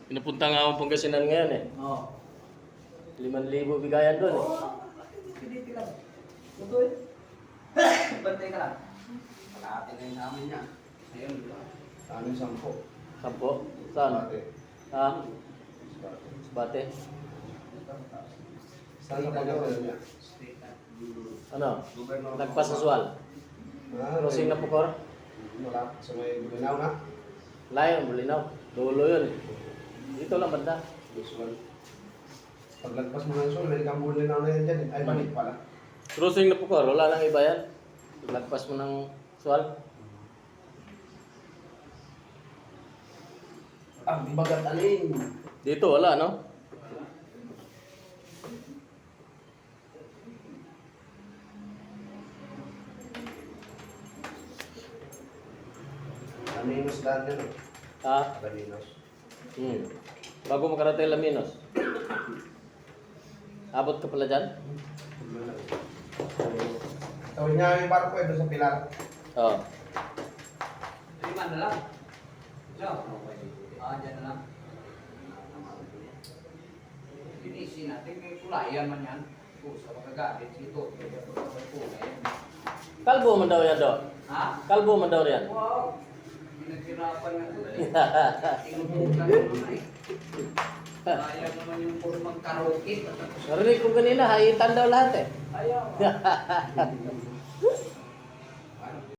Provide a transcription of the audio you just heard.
Pinapunta nga akong Pangasinan ngayon eh. Oo. 5,000 bigayan doon eh. Piniti lang. Tutoy. Bantay ka lang. Kalahati na yung namin niya. Ayun, di ba? Kami 10. 10? Saan? Bate. Ha? Bate? Saan ka pagkakaroon niya? Ano? Nagpasaswal? Crossing na Pukor? Wala. Sa may Bulinaw na. Layo, Bulinaw. Dulo yun eh. Dito lang banda. Usual. Paglagpas mo ng sol, may kang Bulinaw na yan dyan. Ay, balik pala. Crossing na Pukor, wala nang iba yan. Lagpas mo ng swal. Ang bagat alin. Dito wala no? Aminos daan yan. Ha? Aminos. Bago makarating Laminos. Abot ka pala dyan? Tawid niya yung barko eh, doon sa pilar. Oo. 5 na lang. So, dyan na lang. Pinisi natin, may kulayan man yan. Sa magagalit, ito. Kalbo man daw yan do. Ha? Kalbo man daw yan. Wow! Pinaghirapan nga ito eh. Inubukan naman eh. Kaya naman yung purmang karaoke. Narinig ko kanina, haitan daw lahat eh. Ayaw.